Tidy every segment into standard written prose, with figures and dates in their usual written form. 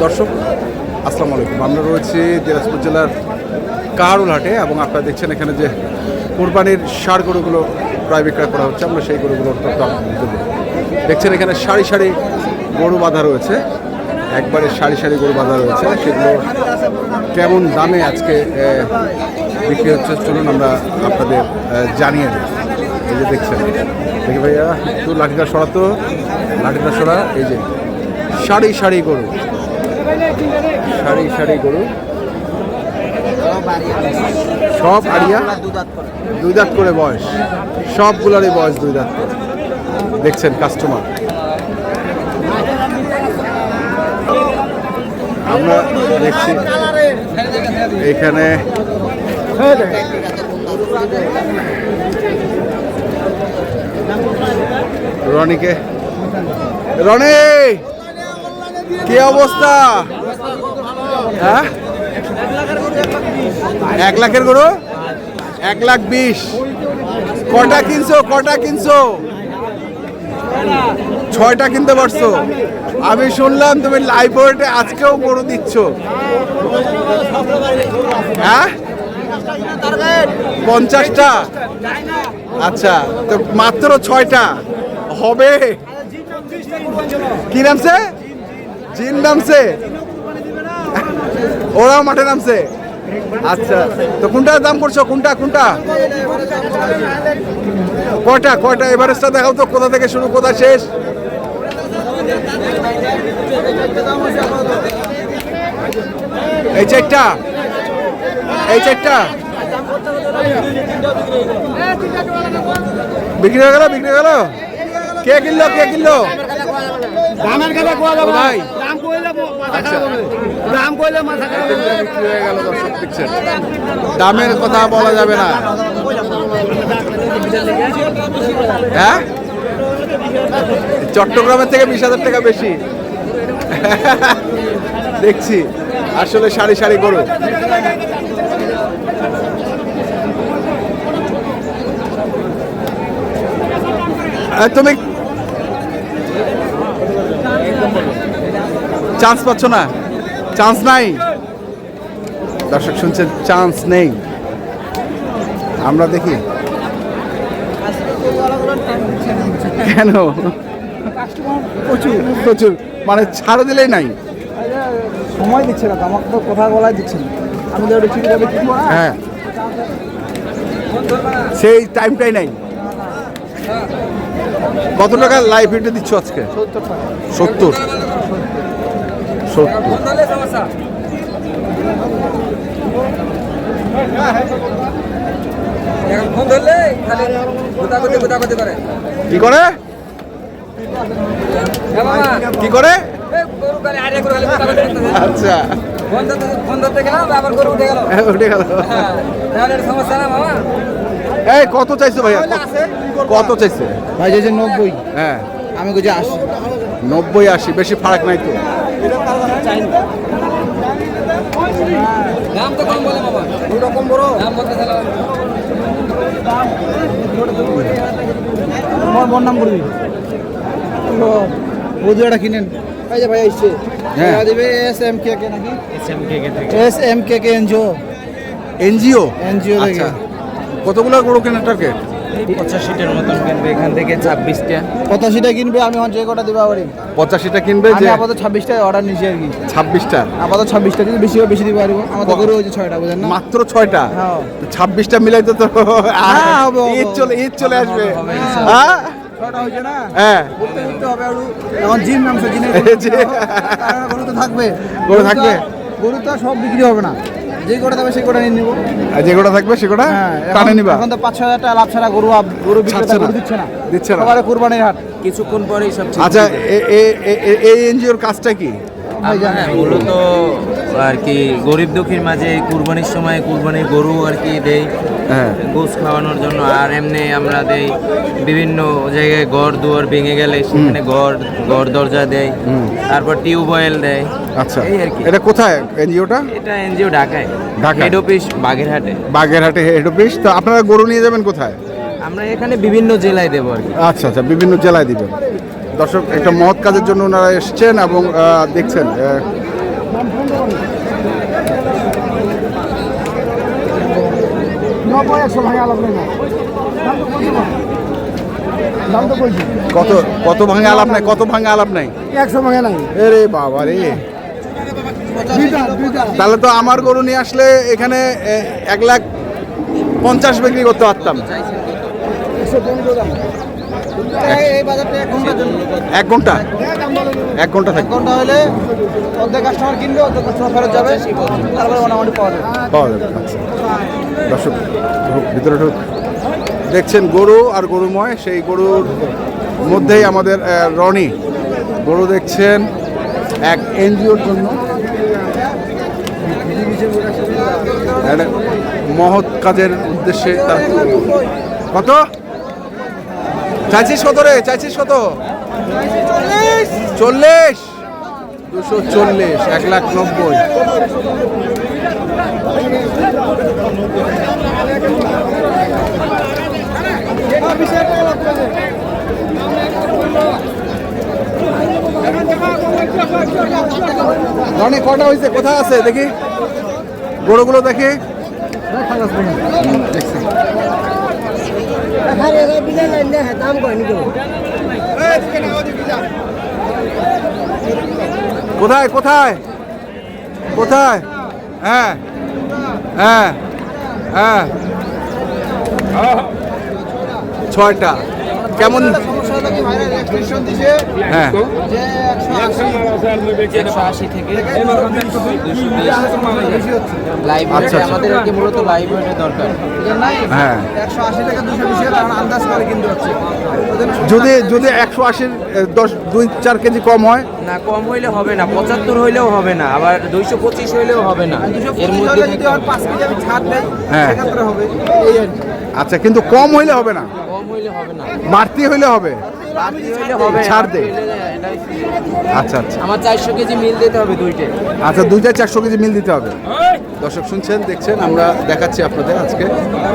দর্শক আসসালামু আলাইকুম, আমরা রয়েছি দিনাজপুর জেলার কাহারুল হাটে এবং আপনারা দেখছেন এখানে যে কোরবানির ষাঁড় গরুগুলো প্রায় বিক্রয় করা হচ্ছে। আমরা সেই গরুগুলোর তথ্য আপনাদের দেবো। দেখছেন এখানে সারি সারি গরু বাঁধা রয়েছে, একবারে সারি সারি গরু বাঁধা রয়েছে। সেগুলো কেমন দামে আজকে বিক্রি হচ্ছে চলুন আমরা আপনাদের জানিয়ে দিই। এই যে দেখছেন, দেখি ভাইয়া একটু লাঠিটা সরাতো, লাঠিটা সরা। এই যে সারি সারি গরু, সারি সারি গরু, সব আড়িয়া, দুই দাঁত করে বয়স, সবগুলারই বয়স দুই দাঁত করে। দেখছেন কাস্টমার, আমরা দেখছি এখানে রনিকে। রনি, কি অবস্থা? হ্যাঁ, 1 লাখের গরু, 1,20,000। কটা কিনছো? কটা কিনছো? 6টা কিনতে পারছো। আমি শুনলাম তুমি লাইব্রেরিতে আজকেও গরু দিচ্ছ। হ্যাঁ, 50টা। আচ্ছা, তো মাত্র 6টা হবে। কি নামছে? জিন নামছে, ওরাও মাঠে নামছে। আচ্ছা, তো কোনটার দাম করছো? কোনটা কোনটা? কয়টা কয়টা এভারেজটা দেখাও তো, কোথা থেকে শুরু কোথা শেষ? এই 4টা, এই 4টা বিক্রি হয়ে গেল, বিক্রি হয়ে গেল। কে কিনলো? কে কিনলো? দামের কথা কোয়া যাবে ভাই, দাম কইলে মাথা খারাপ হবে, দাম কইলে মাথা খারাপ হবে। বিক্রি হয়ে গেল। দর্শক দেখছেন, দামের কথা বলা যাবে না। হ্যাঁ, চট্টগ্রামের থেকে 20,000 টাকা বেশি দেখছি। আসলে সারি সারি গরু। তুমি চান্স পাচ্ছ না? চান্স নাই। দর্শক শুনছেন, চান্স নেই। আমরা দেখি কেন, প্রচুর প্রচুর, মানে ছাড় দিলেই নাই, সময় দিচ্ছে না, আমাকে তো কথা বলা দিচ্ছে না। আমি তো ঠিক যাবে কি? হ্যাঁ, সেই টাইমটাই নাই। কত টাকা লাইভ হিটে দিচ্ছ আজকে? 70। 70। কি করে? কি করে? আচ্ছা, উঠে গেল। এই কত চাইছো ভাইয়া? কত চাইছে ভাই? যে 90। হ্যাঁ, আমি কইছি 80। 90 80, বেশি ফারাক নাই তো। দাম তো কম বলে বাবা, ওটা কম বড় দাম বলতে চালা। আমার নাম বলবি, বুঝুয়াটা কিনেন। এই যে ভাই আইছে, হ্যাঁ, দিবে SMK কে নাকি? SMK কে এনজিও। এনজিও? এনজিও থেকে। আচ্ছা, কতগুলো গরু কেনার টার্গেট? 85টার মতন কিনবে এখান থেকে। 26টা 85টা কিনবে। আমি যে কটা দিবা পারি 85টা কিনবে। আমি যে আপাতত 26টা অর্ডার নিছি আর কি। 26টা আপাতত 26টা, কিন্তু বেশি বেশি দিবা পারবো। আমাদের গরু হচ্ছে 6টা, বুঝেন না? মাত্র 6টা। হ্যাঁ, 26টা মিলাইতে তো হ্যাঁ, হবে, হবে, ঈদ চলে আসবে। হবে, হ্যাঁ, 6টা হইছে না? হ্যাঁ, বলতে বলতে হবে আরো। এখন জিম নামছে, জিনের গরু তো থাকবে। গরু থাকবে। গরু তো সব বিক্রি হবে না, যে কটা থাকবে সেই কটা নিয়ে নিবো। আর যে কটা থাকবে সে কটা টানে নিবা। এখন তো 5-6 হাজার টাকা লাভ ছাড়া গরু বিক্রেতা গরু দিচ্ছে না, দিচ্ছে না। সবারে কুরবানির হাট। কিছুক্ষণ পরেই সব ঠিক আচ্ছা, হয়ে যাবে। এই এনজিওর কাজটা কি? হ্যাঁ, মূলত আর কি গরিব দুঃখীর মাঝে কুরবানির সময় কুরবানির গরু আর কি দেই, হ্যাঁ, গোশ খাওয়ানোর জন্য। আর এমনি আমরা দেই বিভিন্ন জায়গায় ঘর দুয়ার ভেঙে গেলে সেখানে ঘর দরজা দেয়, তারপর টিউবওয়েল দেয়। আচ্ছা, এই আর কি। এটা কোথায় এনজিওটা? এটা এনজিও ঢাকায়, ঢাকায়। হেড অফিস বাগেরহাটে। বাগেরহাটে হেড অফিস। তো আপনারা গরু নিয়ে যাবেন কোথায়? আমরা এখানে বিভিন্ন জেলায় দেবো আর কি। আচ্ছা আচ্ছা, বিভিন্ন জেলায় দিবেন। দর্শক, একটা মহৎ কাজের জন্য ওনারা এসছেন এবং দেখছেন নব্বই 100 ভাঙে আলাপ নেই না দাম তো কইছি কত কত ভাঙে আলাপ নাই, কত ভাঙে আলাপ নাই? 100 ভাঙে নাই রে বাবা রে, দুইটা তাহলে তো আমার গরু নিয়ে আসলে এখানে 1,50,000 বিক্রি করতে পারতাম। 115 দাম এই বাজারটা 1 ঘন্টার জন্য 1 ঘন্টা, 1 ঘন্টা থাকবে, ঘন্টা হলে অর্ধেক কাস্টমার কিনবে অর্ধেক কাস্টমার ফেরত যাবে তারপরে মোটামুটি পাওয়া যাবে পাওয়া যাবে। আচ্ছা দর্শক ঢুক, ভিতরে ঢুক। দেখছেন গরু আর গরুময়, সেই গরুর মধ্যেই আমাদের রনি গরু দেখছেন এক এনজিওর জন্য, একটা মহৎ কাজের উদ্দেশ্যে তার। কত চাইছিস কত রে, চাইছিস কত? 40, 240, 1,90,000। অনেক কটা হয়েছে, কোথায় আছে দেখি গরুগুলো দেখি। কোথায় কোথায় কোথায়? হ্যাঁ হ্যাঁ হ্যাঁ 6টা। কেমন? হ্যাঁ 180 থেকে 220 লাইভ আচ্ছা, আচ্ছা। আমাদের আর কি মূলত লাইভ ওয়েটের দরকার। হ্যাঁ 180 থেকে 220 কারণ আন্দাজ করে কিনতে হচ্ছে যদি যদি 180 2-4 কেজি কম হয়, না কম হইলে হবে না, 75 হইলেও হবে না, আবার 225 হইলেও হবে না, এর মধ্যে যদি আর 5 কেজি আমি ছাড় দেই হ্যাঁ। সেক্ষেত্রে হবে এই আর কি। আচ্ছা, কিন্তু কম হইলে হবে না, কম হইলে হবে না, বাড়তি হইলে হবে। বাড়তি হইলে হবে, ছাড় দে। বাড়তি হইলে এটাই আচ্ছা আচ্ছা আমার 400 কেজি মিল দিতে হবে দুইটে। আচ্ছা, 200-400 কেজি মিল দিতে হবে। দর্শক শুনছেন, দেখছেন, আমরা দেখাচ্ছি আপনাদের আজকে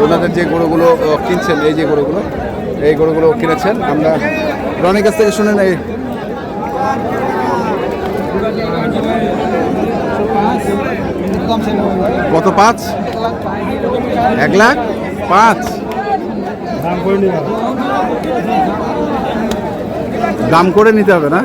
ওনাদের যে গরুগুলো কিনছেন, এই যে গরুগুলো, এই গরুগুলো কিনেছেন। আমরা রনির কাছ থেকে শুনেন। এই কত? 5, 1,05,000 দাম করে নিতে হবে না?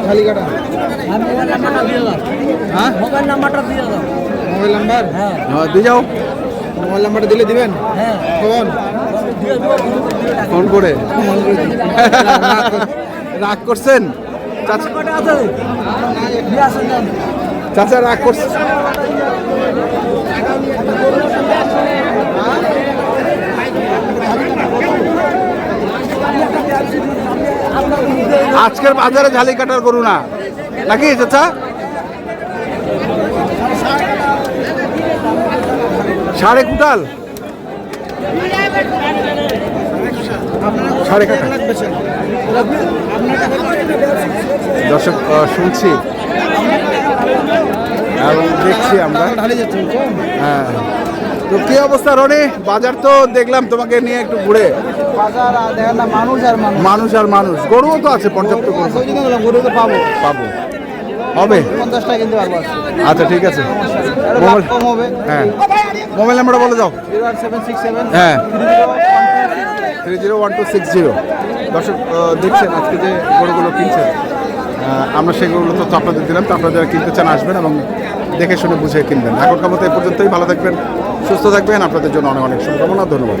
খালিকাটা হ্যাঁ মোবাইল নাম্বারটা দিয়ে দাও। মোবাইল নাম্বার হ্যাঁ দিয়ে যাও। মোবাইল নাম্বারটা দিলে দিবেন? হ্যাঁ কখন? ফোন করে রাগ করছেন চাচা? চাচা রাগ করছেন? আজকের বাজারে ঝালি কাটার গরু না নাকি চাচা? 1.5 কুইন্টাল, 1.5 দর্শক শুনছি এবং দেখছি আমরা। হ্যাঁ, তো কি অবস্থা রনি? বাজার তো দেখলাম তোমাকে নিয়ে একটু ঘুরে। বাজার আর দেখেন না, মানুষ আর মানুষ, মানুষ আর মানুষ, গরুও তো আছে পর্যাপ্ত গরু। ওই জন্য বললাম গরু তো পাবো পাবো, হবে। 50 টাকা কিনতে পারবো। আচ্ছা ঠিক আছে, আরো লাভ কম হবে। হ্যাঁ মোবাইল নাম্বারটা বলে দাও। 08767 হ্যাঁ 301260। দর্শক দেখছেন আজকে যে গরুগুলো কিনছেন, আমরা সেই গরুগুলো তো আপনাদের দিলাম। তো আপনারা যারা কিনতে চান আসবেন এবং দেখে শুনে বুঝে কিনবেন। এখনকার মতো এই পর্যন্তই। ভালো থাকবেন, সুস্থ থাকবেন। আপনাদের জন্য অনেক অনেক শুভকামনা, ধন্যবাদ।